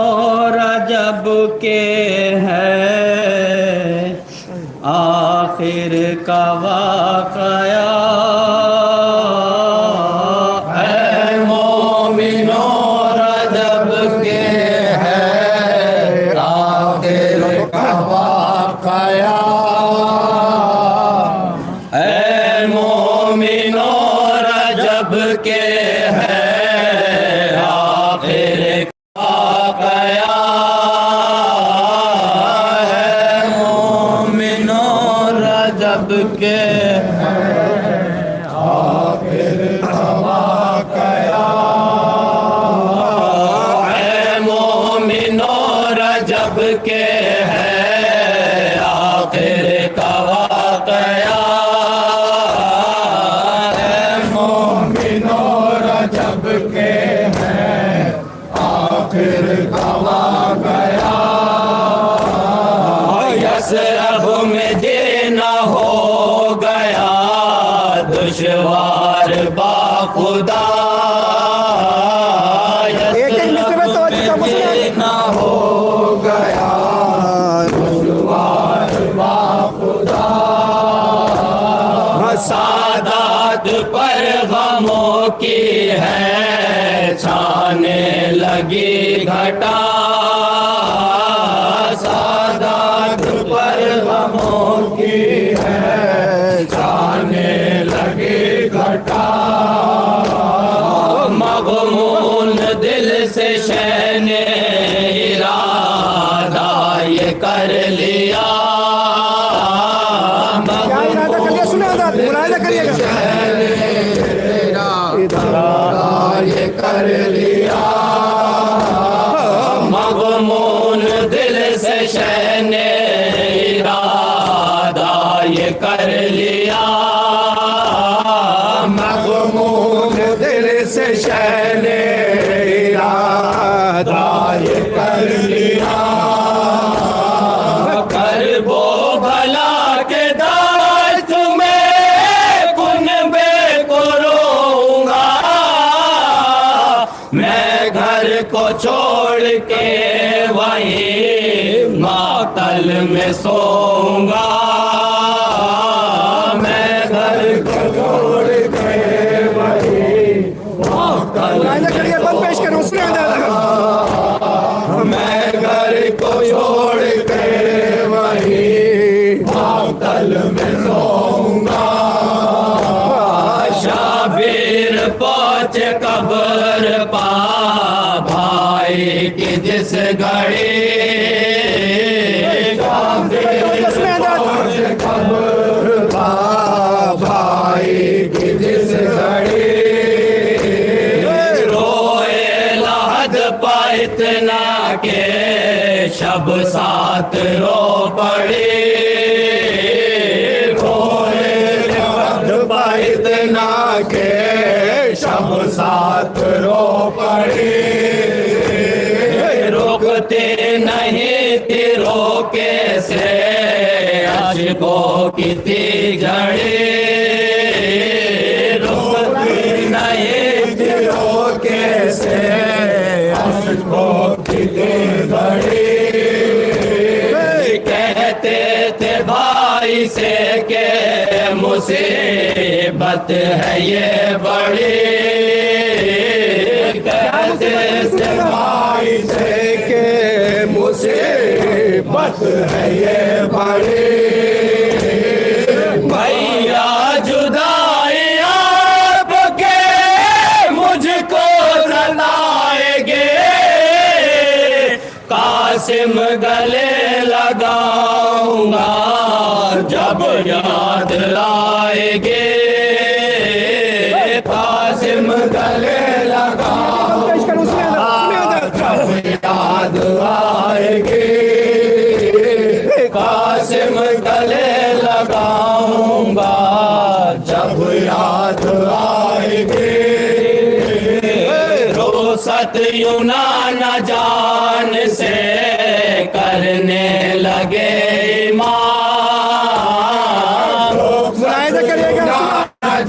और रजब के है आखिर का वाक़या, है मोमिनो रजब के है आखिर का वाक़या, है मोमिनो रजब के है आखिर गया, है मोमिनो रजब के आखिर वाक़या, है मोमिनो रजब के है आखिर का वाक़या, है मोमिनो रजब के फिर कवा गया, यसरब में देना हो गया दुश्वार बाखुदा, यसरब में देना हो गया दुश्वार बाखुदा, सादात पर गमों की है छाने लगी घटा, सादात पर गमों की है छाने लगी घटा, मगमून दिल से शैने इरादा ये कर लिया, ये कर लिया, मगमून दिल से शैने इरादा ये कर लिया, मगमून दिल से शैने इरादा ये कर लिया, कर वो भला के दाल तुम्हें कुनबे को रोऊंगा, मैं घर को छोड़ के वहीं मातल में सोऊंगा, मैं घर को छोड़ के वहीं मातल में पेश करूं, मैं घर को छोड़ के वहीं मातल में सोऊंगा, शाबिर पहुंचे कब्र पा भाई की जिस घड़ी, कब्र पा भाई की जिस घड़ी, रोए लहद पा इतना के शब साथ रो पड़ी, रोए लहद पा इतना के शब साथ रो पड़ी, रोकते नहीं तीरों के से अशकों की थी झड़ी, रोकते नहीं तीरों के से अशकों की थी झड़ी, कहते थे भाई से के मुसीबत है ये बड़ी, कहते थे भाई से के मुसीबत है ये बड़ी, भैया जुदाई आपके मुझको सताएंगे, कासिम गले लगाऊंगा जब याद आएंगे, कासिम गले लगाऊंगा जब याद आएंगे, कासिम गले लगाऊंगा जब याद आएंगे, रोसत यूना न जान से करने लगे ईमान,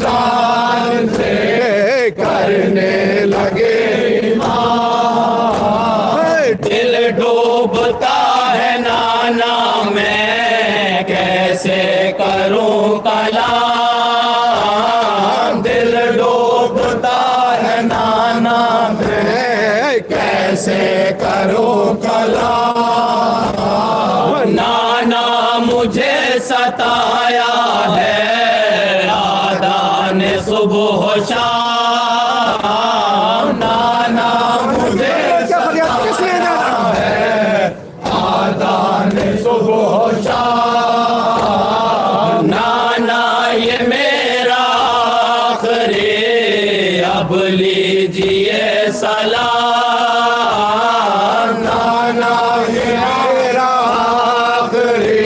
जान से करने लगे ईमान, दिल डूबता है नाना मैं कैसे करूं कलाम, दिल डूबता है नाना मैं कैसे करूं कलाम। नाना मुझे सताया है आदान सुबह शाम, नाना मुझे सताया है आदान सुबह शाम। नाना ये मेरा आखिरी अब लीजिए सलाम, नाना ये मेरा आखिरी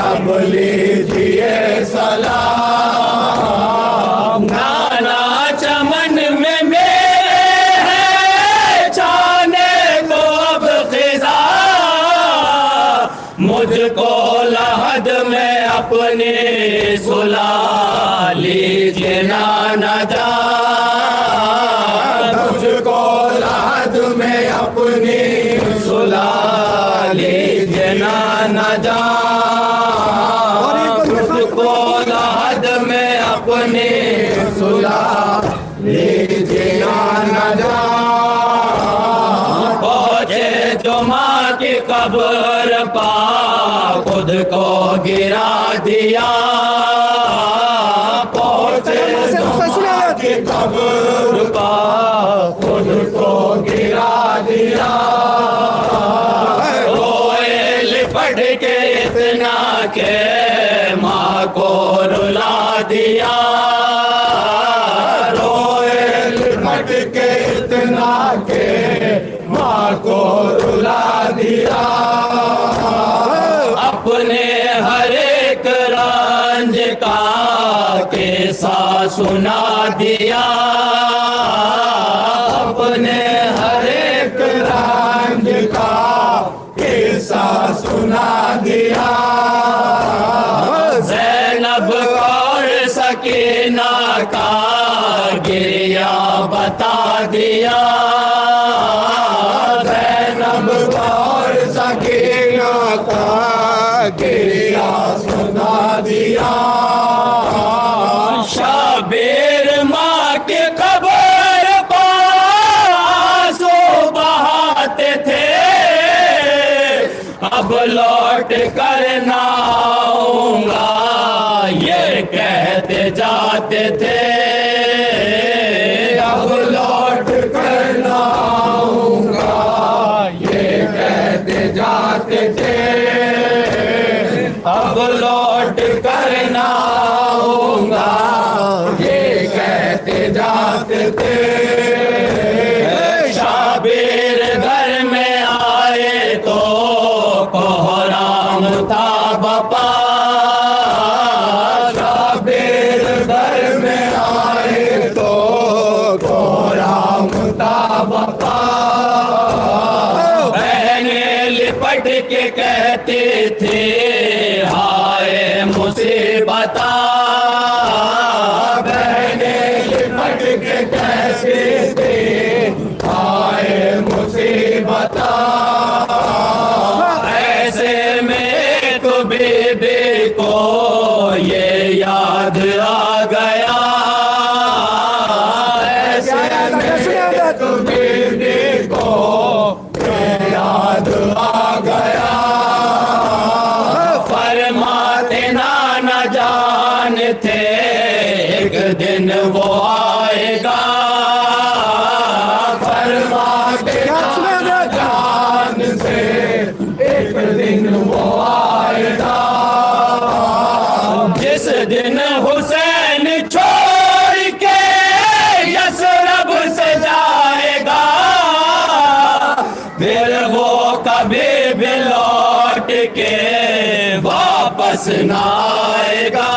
अब लीजिए सलाम। नाना चमन में मेरे है जाने को अब खिजा, मुझको लहद में अपने सुला लीजिए नाना जान, मुझको लहद में अपनी सुला लीजिए नाना जान, मुझको लहद में अपनी सुला लीजिए नाना जान। पहुंचे जो माँ की कब्र पा खुद को गिरा दिया, पहुंचे जो माँ की कब्र पा खुद को गिरा दिया। रोए लिपट के इतना के माँ को रुला दिया, रोए लिपट के इतना के माँ को रुला दिया। अपने हर एक रंज का किस्सा सुना दिया, अपने हर एक रंज का किस्सा सुना दिया। ज़ैनब और सकीना का गिरिया बता दिया, ज़ैनब और सकीना का गिरिया सुना दिया। शबीर माँ के कब्र पास बहाते थे, अब लौट कर ना आऊंगा ये कहते जाते थे, अब लौट कर ना आऊंगा ये कहते जाते थे, अब लौट कर ना आऊंगा ये कहते जाते थे। शाबिर घर में आए तो कोहराम था बपा, शाबिर घर में आए तो कोहराम था बपा। बहने लिपट के कहते थे हाय मुसीबता, बहने लिपट के कहते थे हाय मुसीबता। ऐसे में तो बेबे को ये याद आ गया, ऐसे में तो बेबे को ये याद आ गया। फरमाते नाना जान थे एक दिन वो आएगा, फरमाते नाना जान थे एक दिन वो आएगा। जिस दिन हुसैन छोड़ के यसरब से जाएगा, फिर वो कभी भी लौट के वापस ना आएगा,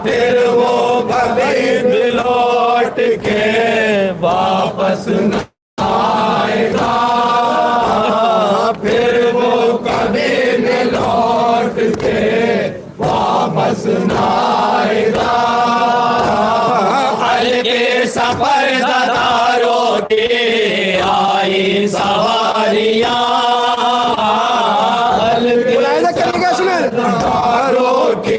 फिर वो कभी भी लौट के वापस ना आएगा, फिर वो कभी भी लौट के वापस ना आएगा। अल के सफर दारों की आई सवारियां मुलाहिजा करिएगा इसमें कारों की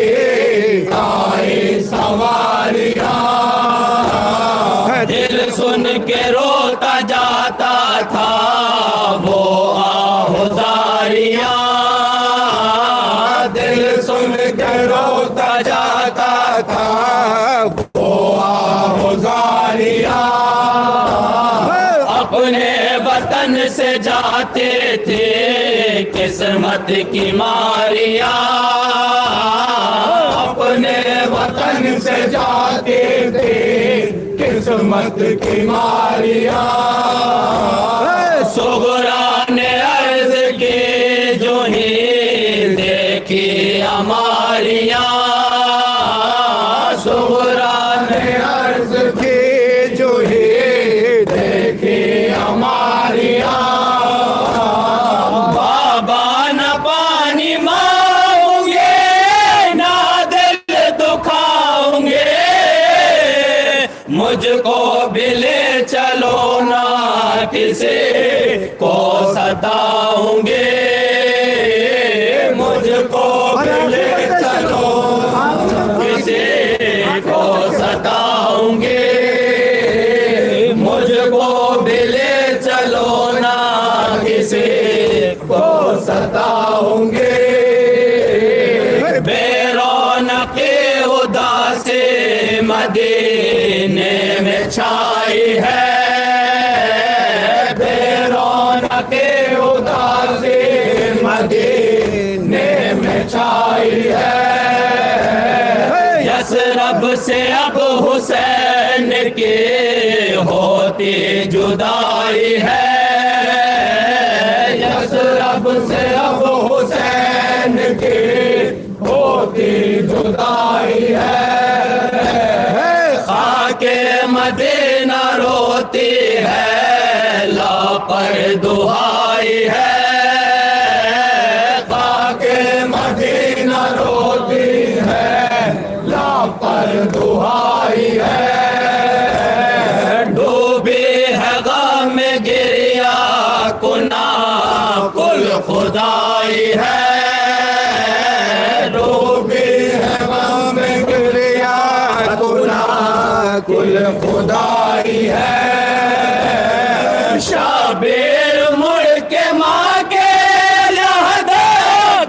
आए सवारियां दिल सुन के रोता जाता था वो आहुजारियां दिल सुन के रोता जाता था वो आहुजारियां अपने वतन से जाते थे किस्मत की मारियां अपने वतन से जाते थे किस्मत की मारियां सुगरा ने अर्ज की जो ही देखी हमारियां सुगरा ने अर्ज की जो ही देखी हमारियां बाबा न पानी मांगोगे ना दिल दुखाओगे मुझको भी ले चलो ना किसी को सताओगे मुझको भी ले चलो किसी को सताओगे मुझको भी ले चलो ना किसी को सताओगे बेरौनक़े उदासी मदीने में छाई है बेरौनक़े उदासी मदीने में छाई है यसरब से अब हुसैन की होती जुदाई है यसरब से अब हुसैन की होती जुदाई है खाके मदीना रोती है लापर दुहाई है खाके मदीना रोती है लापर दुहाई है डूबी है गम में गिरिया कुना कुल खुदाई है डूबी है गम में गिरिया कुना कुल खुदाई है शाबीर मुड़ के माँ के लहदा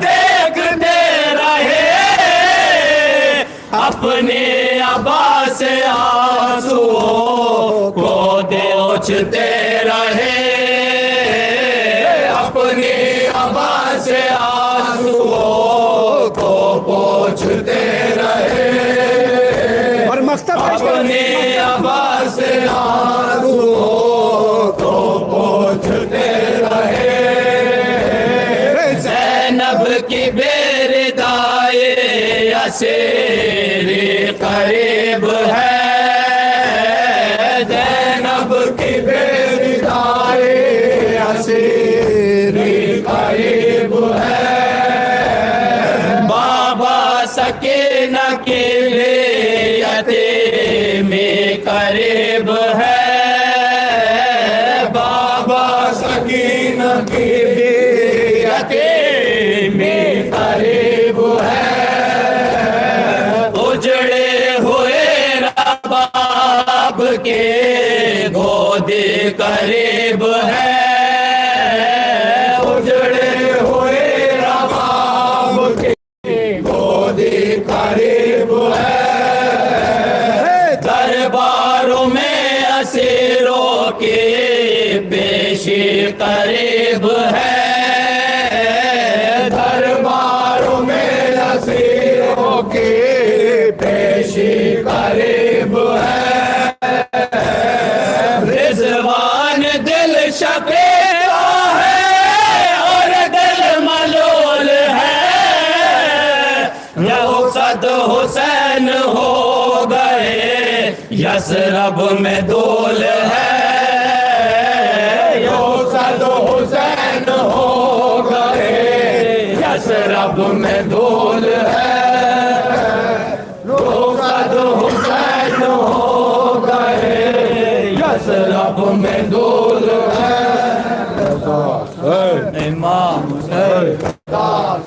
देखते रहे अपने अबा से आंसुओं को पोंछते रहे अपने अबा से आंसुओं को पोंछते रहे और मकसद अपने अबा से आंसुओं को पोंछते रहे ज़ैनब की बेरदाए असेरी करीब है ज़ैनब की बेरदाए असेरी करीब है बाबा सकीना के में करीब है बाबा सकीना की में करीब है उजड़े हुए रबाब के गोदी करीब है उजड़े हुए रबाब के गोदी करीब है दरबारों में असीरों की पेशी करीब है दरबारों में असीरों की पेशी करीब है रिजवान दिल शकीला है और दिल मलोल है यहूद हुसैन हो गए यसरब में दोल है यहूद हुसैन हो गए यसरब में दोल है यहूद हुसैन हो गए यसरब में दोल है इमाम हुसैन